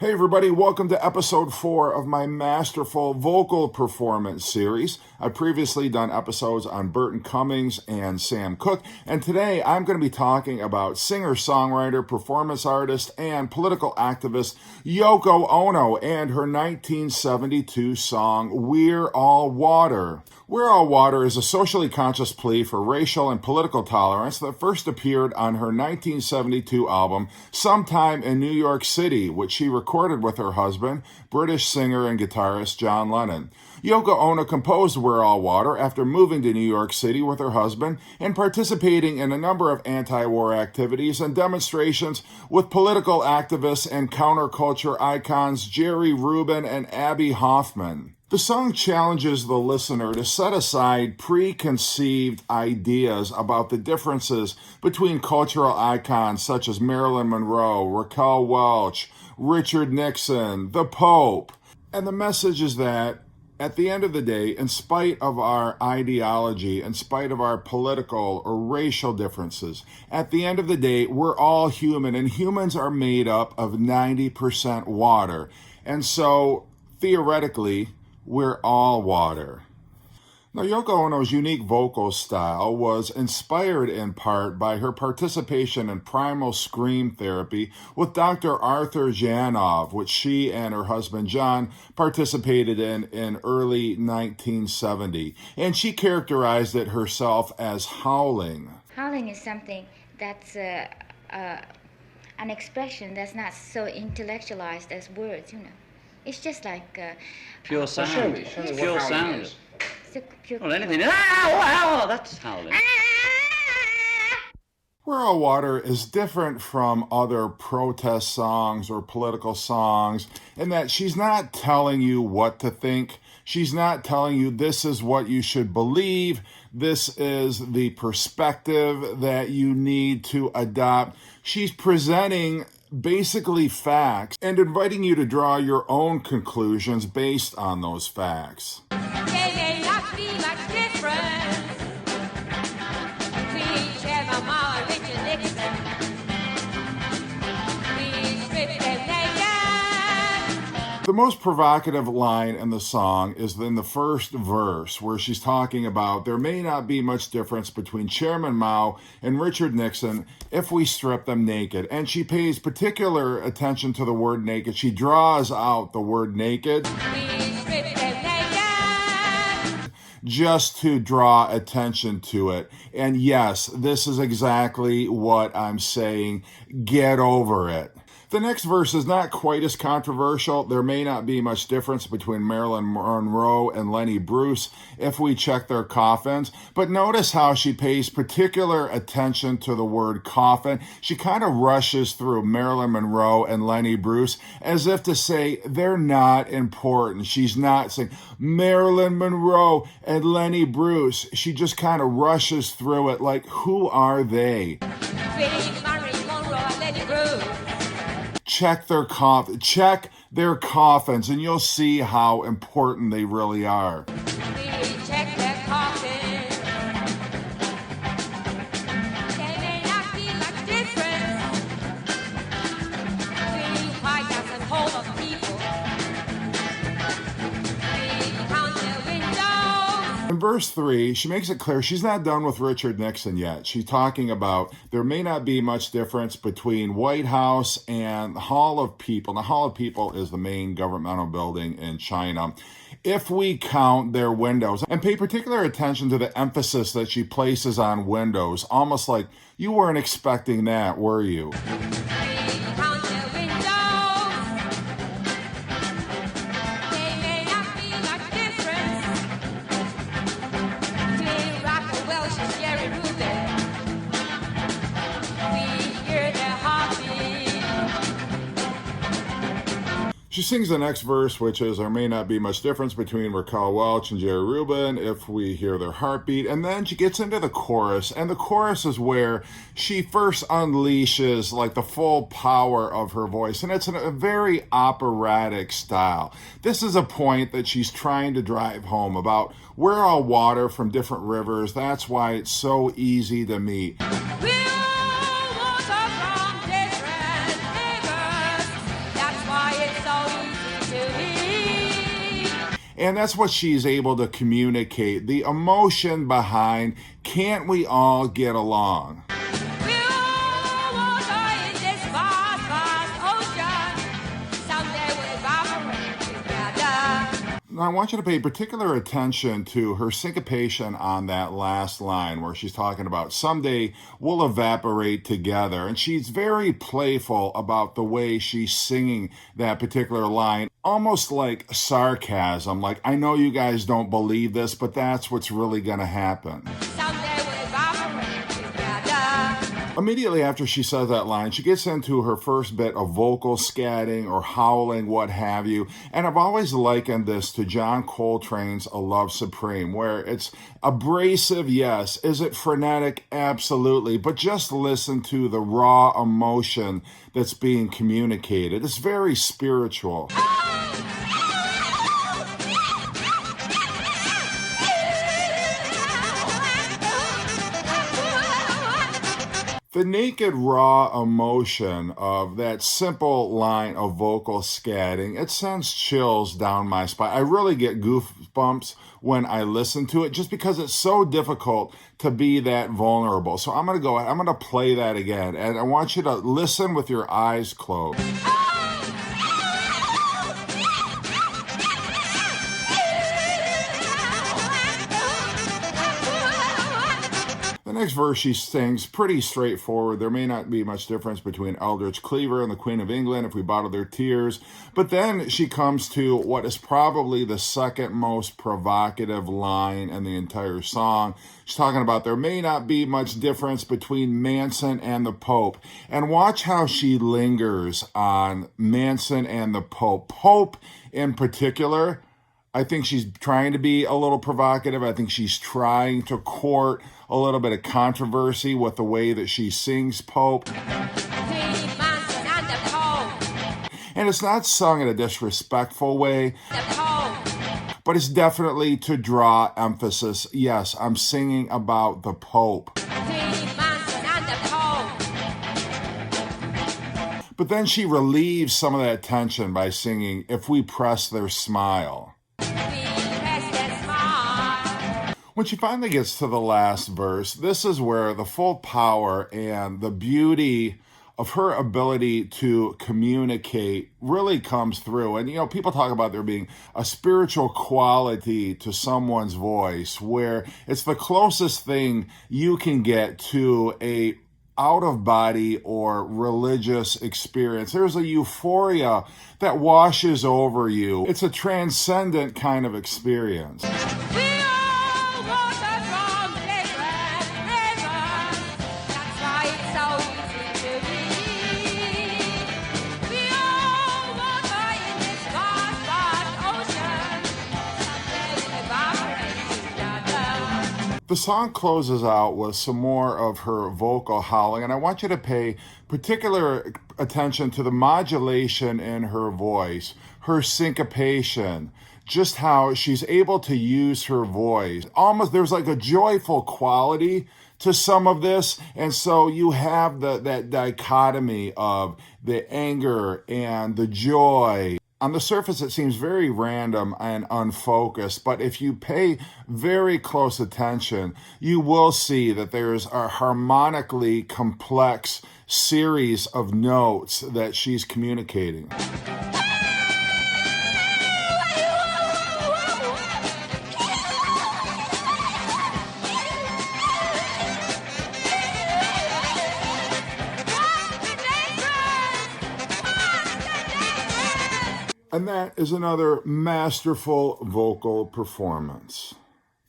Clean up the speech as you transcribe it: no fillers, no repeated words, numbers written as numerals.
Hey everybody, welcome to episode 4 of my Masterful vocal performance series. I've previously done episodes on Burton Cummings and Sam Cooke, and today I'm going to be talking about singer-songwriter, performance artist, and political activist Yoko Ono and her 1972 song, We're All Water. We're All Water is a socially conscious plea for racial and political tolerance that first appeared on her 1972 album, Sometime in New York City, which she recorded with her husband, British singer and guitarist John Lennon. Yoko Ono composed We're All Water after moving to New York City with her husband and participating in a number of anti-war activities and demonstrations with political activists and counterculture icons Jerry Rubin and Abby Hoffman. The song challenges the listener to set aside preconceived ideas about the differences between cultural icons such as Marilyn Monroe, Raquel Welch, Richard Nixon, the Pope. And the message is that at the end of the day, in spite of our ideology, in spite of our political or racial differences, at the end of the day, we're all human, and humans are made up of 90% water. And so, theoretically, we're all water. Now, Yoko Ono's unique vocal style was inspired in part by her participation in primal scream therapy with Dr. Arthur Janov, which she and her husband John participated in early 1970. And she characterized it herself as howling. Howling is something that's an expression that's not so intellectualized as words, you know. It's just like pure sound. Show me pure sound. It's a pure Well, anything. Wow, that's howling. We're All Water is different from other protest songs or political songs in that she's not telling you what to think. She's not telling you this is what you should believe. This is the perspective that you need to adopt. She's presenting basically facts and inviting you to draw your own conclusions based on those facts. The most provocative line in the song is in the first verse, where she's talking about there may not be much difference between Chairman Mao and Richard Nixon if we strip them naked. And she pays particular attention to the word naked. She draws out the word naked just to draw attention to it. And yes, this is exactly what I'm saying. Get over it. The next verse is not quite as controversial. There may not be much difference between Marilyn Monroe and Lenny Bruce if we check their coffins, but notice how she pays particular attention to the word coffin. She kind of rushes through Marilyn Monroe and Lenny Bruce as if to say they're not important. She's not saying Marilyn Monroe and Lenny Bruce. She just kind of rushes through it like, who are they? Check their coffins, and you'll see how important they really are. Check their coffins. They may not feel like difference between White House and whole of people. We count their windows. In verse 3, she makes it clear she's not done with Richard Nixon yet. She's talking about there may not be much difference between White House and the Hall of People. The Hall of People is the main governmental building in China. If we count their windows, and pay particular attention to the emphasis that she places on windows, almost like you weren't expecting that, were you? She sings the next verse, which is, there may not be much difference between Raquel Welch and Jerry Rubin if we hear their heartbeat. And then she gets into the chorus, and the chorus is where she first unleashes like the full power of her voice. And it's a very operatic style. This is a point that she's trying to drive home about we're all water from different rivers. That's why it's so easy to meet. We're all water from different rivers. That's why it's And that's what she's able to communicate, the emotion behind "Can't we all get along?" We're all water in this vast, vast ocean. Someday we'll evaporate together. Now, I want you to pay particular attention to her syncopation on that last line where she's talking about someday we'll evaporate together. And she's very playful about the way she's singing that particular line, almost like sarcasm. Like, I know you guys don't believe this, but that's what's really going to happen. Someday we'll evaporate together. Immediately after she says that line, she gets into her first bit of vocal scatting or howling, what have you. And I've always likened this to John Coltrane's A Love Supreme, where it's abrasive, yes. Is it frenetic? Absolutely. But just listen to the raw emotion that's being communicated. It's very spiritual. The naked, raw emotion of that simple line of vocal scatting, it sends chills down my spine. I really get goosebumps when I listen to it just because it's so difficult to be that vulnerable. So I'm going to play that again, and I want you to listen with your eyes closed. The next verse she sings pretty straightforward. There may not be much difference between Eldridge Cleaver and the Queen of England if we bottle their tears. But then she comes to what is probably the second most provocative line in the entire song. She's talking about there may not be much difference between Manson and the Pope. And watch how she lingers on Manson and the Pope. Pope in particular, I think she's trying to be a little provocative. I think she's trying to court a little bit of controversy with the way that she sings Pope. Manson and the Pope. And it's not sung in a disrespectful way, The Pope. but it's definitely to draw emphasis. Yes, I'm singing about the Pope. Manson and the Pope. But then she relieves some of that tension by singing "If We Press Their Smile." When she finally gets to the last verse, this is where the full power and the beauty of her ability to communicate really comes through. And, you know, people talk about there being a spiritual quality to someone's voice where it's the closest thing you can get to a out-of-body or religious experience. There's a euphoria that washes over you. It's a transcendent kind of experience. The song closes out with some more of her vocal howling, and I want you to pay particular attention to the modulation in her voice, her syncopation, just how she's able to use her voice. Almost there's like a joyful quality to some of this, and so you have that dichotomy of the anger and the joy. On the surface, it seems very random and unfocused, but if you pay very close attention, you will see that there's a harmonically complex series of notes that she's communicating. And that is another masterful vocal performance.